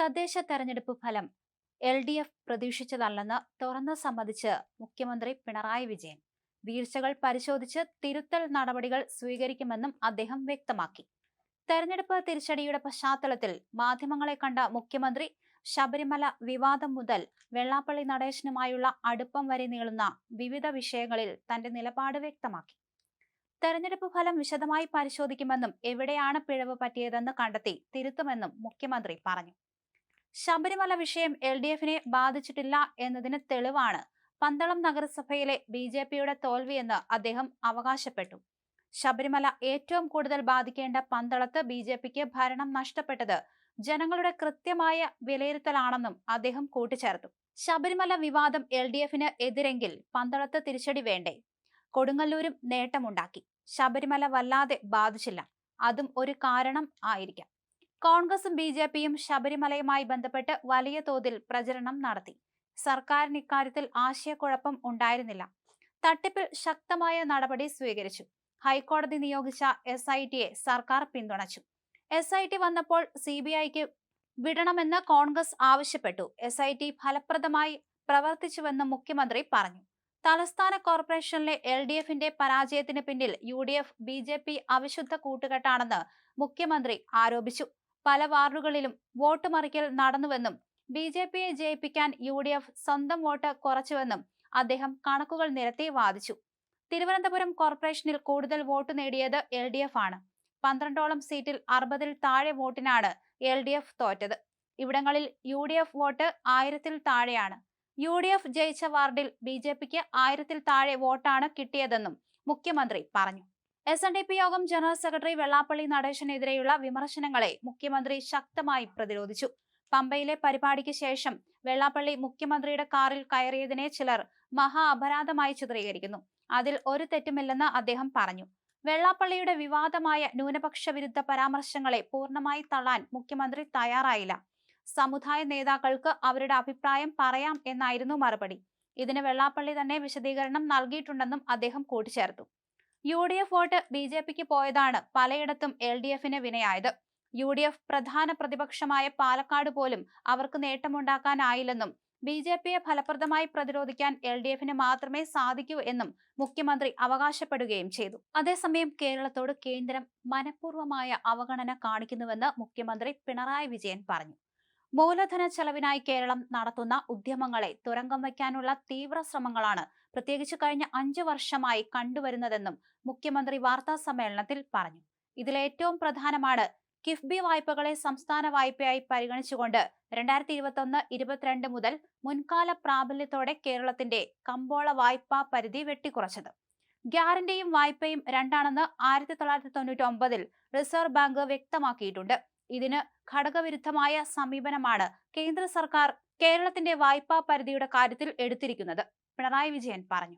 തദ്ദേശ തെരഞ്ഞെടുപ്പ് ഫലം LDF പ്രതീക്ഷിച്ചതല്ലെന്ന് തുറന്ന് സമ്മതിച്ച് മുഖ്യമന്ത്രി പിണറായി വിജയൻ. വീഴ്ചകൾ പരിശോധിച്ച് തിരുത്തൽ നടപടികൾ സ്വീകരിക്കുമെന്നും അദ്ദേഹം വ്യക്തമാക്കി. തെരഞ്ഞെടുപ്പ് തിരിച്ചടിയുടെ പശ്ചാത്തലത്തിൽ മാധ്യമങ്ങളെ കണ്ട മുഖ്യമന്ത്രി ശബരിമല വിവാദം മുതൽ വെള്ളാപ്പള്ളി നടേശനുമായുള്ള അടുപ്പം വരെ നീളുന്ന വിവിധ വിഷയങ്ങളിൽ തന്റെ നിലപാട് വ്യക്തമാക്കി. തെരഞ്ഞെടുപ്പ് ഫലം വിശദമായി പരിശോധിക്കുമെന്നും എവിടെയാണ് പിഴവ് പറ്റിയതെന്ന് കണ്ടെത്തി തിരുത്തുമെന്നും മുഖ്യമന്ത്രി പറഞ്ഞു. ശബരിമല വിഷയം LDFനെ ബാധിച്ചിട്ടില്ല എന്നതിന് തെളിവാണ് പന്തളം നഗരസഭയിലെ BJPയുടെ തോൽവിയെന്ന് അദ്ദേഹം അവകാശപ്പെട്ടു. ശബരിമല ഏറ്റവും കൂടുതൽ ബാധിക്കേണ്ട പന്തളത്ത് BJPക്ക് ഭരണം നഷ്ടപ്പെട്ടത് ജനങ്ങളുടെ കൃത്യമായ വിലയിരുത്തലാണെന്നും അദ്ദേഹം കൂട്ടിച്ചേർത്തു. ശബരിമല വിവാദം LDFന് എതിരെങ്കിൽ പന്തളത്ത് തിരിച്ചടി വേണ്ടേ? കൊടുങ്ങല്ലൂരും നേട്ടമുണ്ടാക്കി. ശബരിമല വല്ലാതെ ബാധിച്ചില്ല. അതും ഒരു കാരണം ആയിരിക്കാം. കോൺഗ്രസും BJPയും ശബരിമലയുമായി ബന്ധപ്പെട്ട് വലിയ തോതിൽ പ്രചരണം നടത്തി. സർക്കാരിന് ഇക്കാര്യത്തിൽ ആശയക്കുഴപ്പം ഉണ്ടായിരുന്നില്ല. തട്ടിപ്പിൽ ശക്തമായ നടപടി സ്വീകരിച്ചു. ഹൈക്കോടതി നിയോഗിച്ച SITയെ സർക്കാർ പിന്തുണച്ചു. SIT വന്നപ്പോൾ CBIക്ക് വിടണമെന്ന് കോൺഗ്രസ് ആവശ്യപ്പെട്ടു. SIT ഫലപ്രദമായി പ്രവർത്തിച്ചുവെന്ന് മുഖ്യമന്ത്രി പറഞ്ഞു. തലസ്ഥാന കോർപ്പറേഷനിലെ LDFന്റെ പരാജയത്തിന് പിന്നിൽ UDF BJP അവിശുദ്ധ കൂട്ടുകെട്ടാണെന്ന് മുഖ്യമന്ത്രി ആരോപിച്ചു. പല വാർഡുകളിലും വോട്ട് മറിക്കൽ നടന്നുവെന്നും BJPയെ ജയിപ്പിക്കാൻ UDF സ്വന്തം വോട്ട് കുറച്ചുവെന്നും അദ്ദേഹം കണക്കുകൾ നിരത്തി വാദിച്ചു. തിരുവനന്തപുരം കോർപ്പറേഷനിൽ കൂടുതൽ വോട്ട് നേടിയത് LDF ആണ്. 12ഓളം സീറ്റിൽ 60-ൽ താഴെ വോട്ടിനാണ് LDF തോറ്റത്. ഇവിടങ്ങളിൽ UDF വോട്ട് 1000-ൽ താഴെയാണ്. UDF ജയിച്ച വാർഡിൽ BJPക്ക് 1000-ൽ താഴെ വോട്ടാണ് കിട്ടിയതെന്നും മുഖ്യമന്ത്രി പറഞ്ഞു. SNDP യോഗം ജനറൽ സെക്രട്ടറി വെള്ളാപ്പള്ളി നടേശനെതിരെയുള്ള വിമർശനങ്ങളെ മുഖ്യമന്ത്രി ശക്തമായി പ്രതിരോധിച്ചു. പമ്പയിലെ പരിപാടിക്ക് ശേഷം വെള്ളാപ്പള്ളി മുഖ്യമന്ത്രിയുടെ കാറിൽ കയറിയതിനെ ചിലർ മഹാ അപരാധമായി ചിത്രീകരിക്കുന്നു. അതിൽ ഒരു തെറ്റുമില്ലെന്ന് അദ്ദേഹം പറഞ്ഞു. വെള്ളാപ്പള്ളിയുടെ വിവാദമായ ന്യൂനപക്ഷ വിരുദ്ധ പരാമർശങ്ങളെ പൂർണ്ണമായി തള്ളാൻ മുഖ്യമന്ത്രി തയ്യാറായില്ല. സമുദായ നേതാക്കൾക്ക് അവരുടെ അഭിപ്രായം പറയാം എന്നായിരുന്നു മറുപടി. ഇതിന് വെള്ളാപ്പള്ളി തന്നെ വിശദീകരണം നൽകിയിട്ടുണ്ടെന്നും അദ്ദേഹം കൂട്ടിച്ചേർത്തു. UDF വോട്ട് BJPക്ക് പോയതാണ് പലയിടത്തും LDFന് വിനയായത്. UDF പ്രധാന പ്രതിപക്ഷമായ പാലക്കാട് പോലും അവർക്ക് നേട്ടമുണ്ടാക്കാനായില്ലെന്നും BJPയെ ഫലപ്രദമായി പ്രതിരോധിക്കാൻ LDFന് മാത്രമേ സാധിക്കൂ എന്നും മുഖ്യമന്ത്രി അവകാശപ്പെടുകയും ചെയ്തു. അതേസമയം കേരളത്തോട് കേന്ദ്രം മനഃപൂർവ്വമായ അവഗണന കാണിക്കുന്നുവെന്ന് മുഖ്യമന്ത്രി പിണറായി വിജയൻ പറഞ്ഞു. മൂലധന ചെലവിനായി കേരളം നടത്തുന്ന ഉദ്യമങ്ങളെ തുരങ്കം വയ്ക്കാനുള്ള തീവ്ര ശ്രമങ്ങളാണ് പ്രത്യേകിച്ച് കഴിഞ്ഞ 5 വർഷമായി കണ്ടുവരുന്നതെന്നും മുഖ്യമന്ത്രി വാർത്താ സമ്മേളനത്തിൽ പറഞ്ഞു. ഇതിലേറ്റവും പ്രധാനമാണ് കിഫ്ബി വായ്പകളെ സംസ്ഥാന വായ്പയായി പരിഗണിച്ചുകൊണ്ട് 2021-22 മുതൽ മുൻകാല പ്രാബല്യത്തോടെ കേരളത്തിന്റെ കമ്പോള വായ്പാ പരിധി വെട്ടിക്കുറച്ചത്. ഗ്യാരണ്ടിയും വായ്പയും രണ്ടാണെന്ന് 1999-ൽ റിസർവ് ബാങ്ക് വ്യക്തമാക്കിയിട്ടുണ്ട്. ഇതിന് ഘടകവിരുദ്ധമായ സമീപനമാണ് കേന്ദ്ര സർക്കാർ കേരളത്തിന്റെ വായ്പാ പരിധിയുടെ കാര്യത്തിൽ എടുത്തിരിക്കുന്നത്, പിണറായി വിജയൻ പറഞ്ഞു.